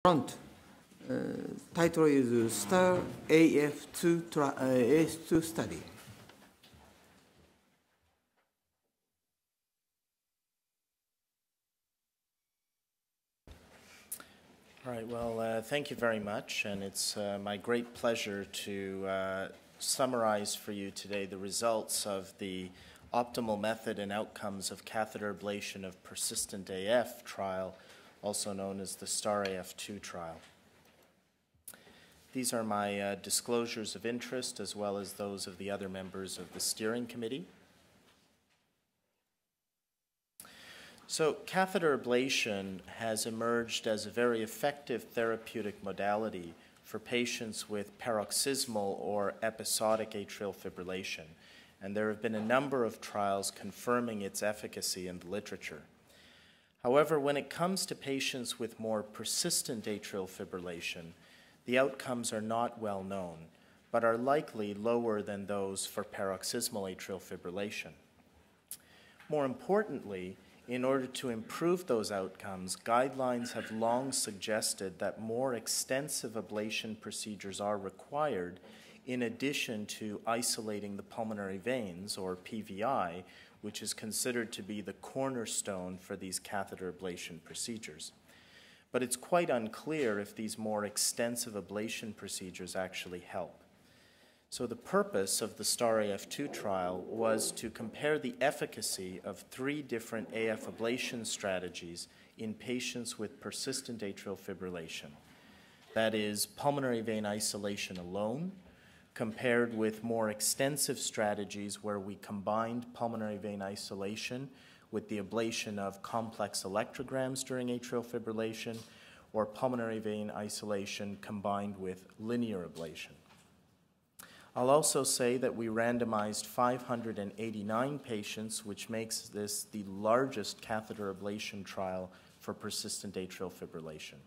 front. Title is STAR AF2 study. All right, well, thank you very much, and it's my great pleasure to summarize for you today the results of the optimal method and outcomes of catheter ablation of persistent AF trial, also known as the STAR AF2 trial. These are my disclosures of interest as well as those of the other members of the steering committee. So catheter ablation has emerged as a very effective therapeutic modality for patients with paroxysmal or episodic atrial fibrillation, and there have been a number of trials confirming its efficacy in the literature. However, when it comes to patients with more persistent atrial fibrillation, the outcomes are not well known, but are likely lower than those for paroxysmal atrial fibrillation. More importantly, in order to improve those outcomes, guidelines have long suggested that more extensive ablation procedures are required in addition to isolating the pulmonary veins, or PVI, which is considered to be the cornerstone for these catheter ablation procedures. But it's quite unclear if these more extensive ablation procedures actually help. So the purpose of the STAR AF2 trial was to compare the efficacy of 3 different AF ablation strategies in patients with persistent atrial fibrillation. That is, pulmonary vein isolation alone, compared with more extensive strategies where we combined pulmonary vein isolation with the ablation of complex electrograms during atrial fibrillation, or pulmonary vein isolation combined with linear ablation. I'll also say that we randomized 589 patients, which makes this the largest catheter ablation trial for persistent atrial fibrillation.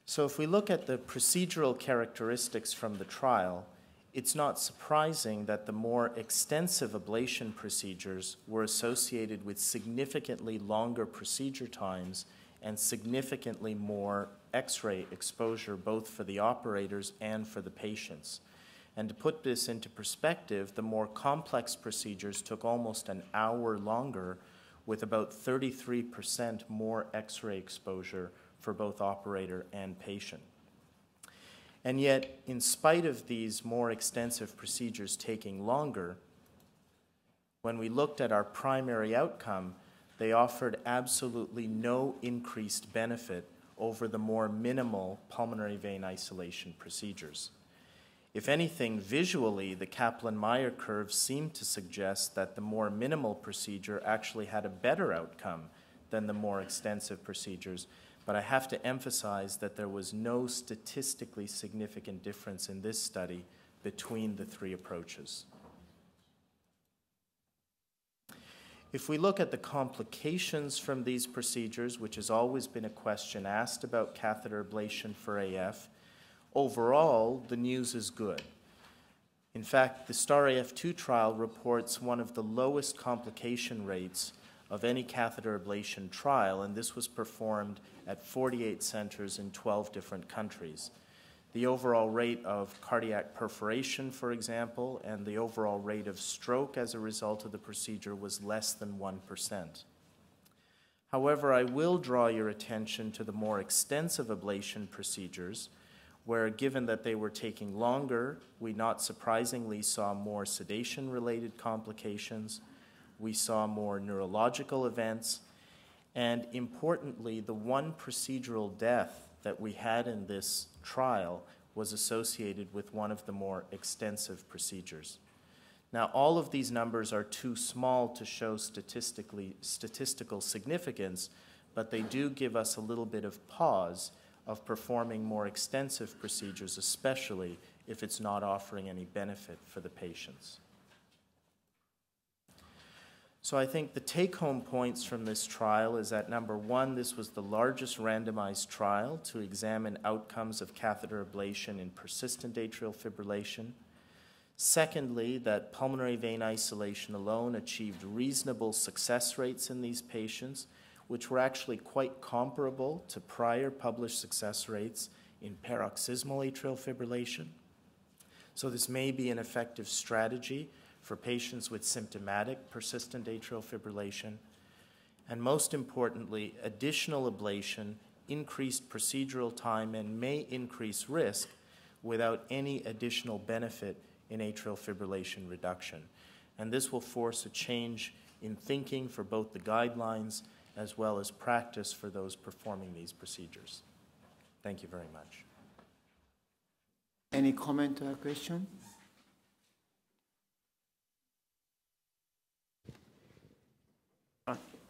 So if we look at the procedural characteristics from the trial, it's not surprising that the more extensive ablation procedures were associated with significantly longer procedure times and significantly more X-ray exposure, both for the operators and for the patients. And to put this into perspective, the more complex procedures took almost an hour longer, with about 33% more X-ray exposure for both operator and patient. And yet, in spite of these more extensive procedures taking longer, when we looked at our primary outcome, they offered absolutely no increased benefit over the more minimal pulmonary vein isolation procedures. If anything, visually, the Kaplan-Meier curve seemed to suggest that the more minimal procedure actually had a better outcome than the more extensive procedures, but I have to emphasize that there was no statistically significant difference in this study between the 3 approaches. If we look at the complications from these procedures, which has always been a question asked about catheter ablation for AF, overall, the news is good. In fact, the STAR AF2 trial reports one of the lowest complication rates of any catheter ablation trial, and this was performed at 48 centers in 12 different countries. The overall rate of cardiac perforation, for example, and the overall rate of stroke as a result of the procedure was less than 1%. However, I will draw your attention to the more extensive ablation procedures, where, given that they were taking longer, we not surprisingly saw more sedation-related complications, we saw more neurological events, and importantly, the one procedural death that we had in this trial was associated with one of the more extensive procedures. Now, all of these numbers are too small to show statistical significance, but they do give us a little bit of pause of performing more extensive procedures, especially if it's not offering any benefit for the patients. So I think the take-home points from this trial is that, number 1, this was the largest randomized trial to examine outcomes of catheter ablation in persistent atrial fibrillation. Secondly, that pulmonary vein isolation alone achieved reasonable success rates in these patients, which were actually quite comparable to prior published success rates in paroxysmal atrial fibrillation. So this may be an effective strategy for patients with symptomatic persistent atrial fibrillation. And most importantly, additional ablation increased procedural time and may increase risk without any additional benefit in atrial fibrillation reduction. And this will force a change in thinking for both the guidelines as well as practice for those performing these procedures. Thank you very much. Any comment or question?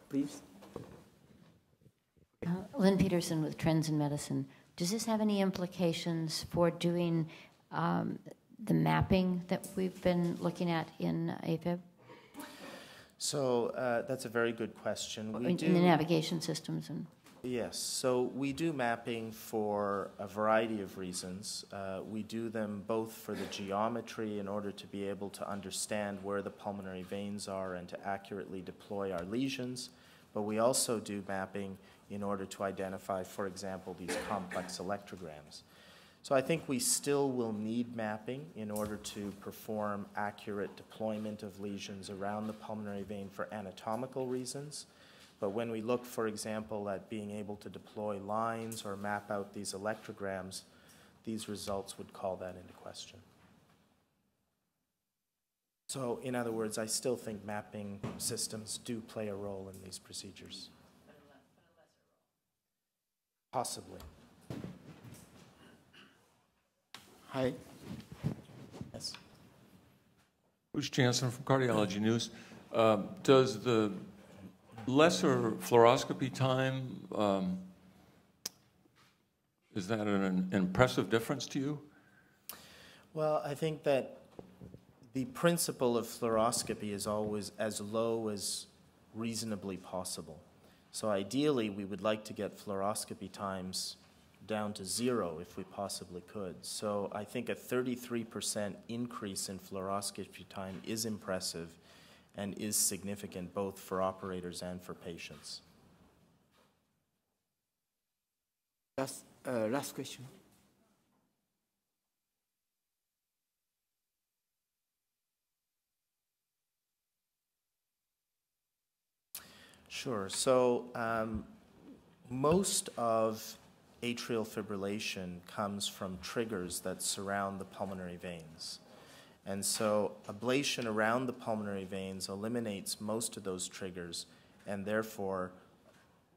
Please. Lynn Peterson with Trends in Medicine. Does this have any implications for doing the mapping that we've been looking at in AFib? So that's a very good question. In the navigation systems. Yes, so we do mapping for a variety of reasons. We do them both for the geometry in order to be able to understand where the pulmonary veins are and to accurately deploy our lesions, but we also do mapping in order to identify, for example, these complex electrograms. So I think we still will need mapping in order to perform accurate deployment of lesions around the pulmonary vein for anatomical reasons. But when we look, for example, at being able to deploy lines or map out these electrograms, these results would call that into question. So, in other words, I still think mapping systems do play a role in these procedures. Possibly. Hi. Yes. Bruce Jansen from Cardiology News. Does the lesser fluoroscopy time, is that an impressive difference to you? Well, I think that the principle of fluoroscopy is always as low as reasonably possible. So ideally, we would like to get fluoroscopy times down to 0 if we possibly could. So I think a 33% increase in fluoroscopy time is impressive and is significant both for operators and for patients. Last question. Sure. So most of atrial fibrillation comes from triggers that surround the pulmonary veins. And so ablation around the pulmonary veins eliminates most of those triggers and therefore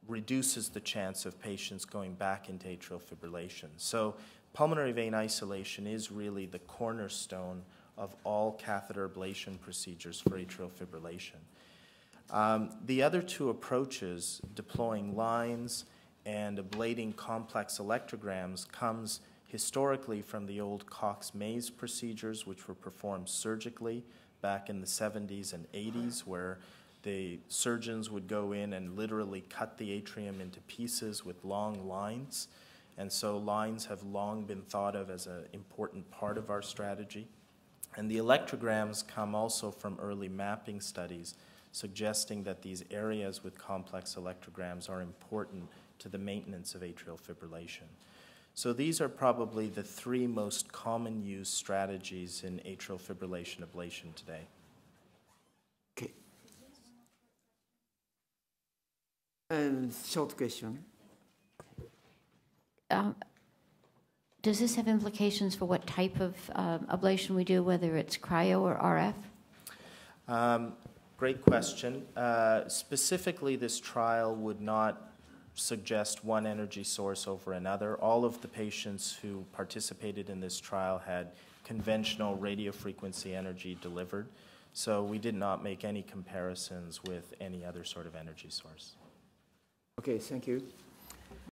reduces the chance of patients going back into atrial fibrillation. So pulmonary vein isolation is really the cornerstone of all catheter ablation procedures for atrial fibrillation. The other two approaches, deploying lines and ablating complex electrograms, comes historically from the old Cox-Maze procedures, which were performed surgically back in the 70s and 80s, where the surgeons would go in and literally cut the atrium into pieces with long lines. And so lines have long been thought of as an important part of our strategy. And the electrograms come also from early mapping studies, suggesting that these areas with complex electrograms are important to the maintenance of atrial fibrillation. So these are probably the three most common used strategies in atrial fibrillation ablation today. Okay. Short question. Does this have implications for what type of ablation we do, whether it's cryo or RF? Great question. Specifically, this trial would not suggest one energy source over another. All of the patients who participated in this trial had conventional radiofrequency energy delivered, so we did not make any comparisons with any other sort of energy source. Okay, thank you.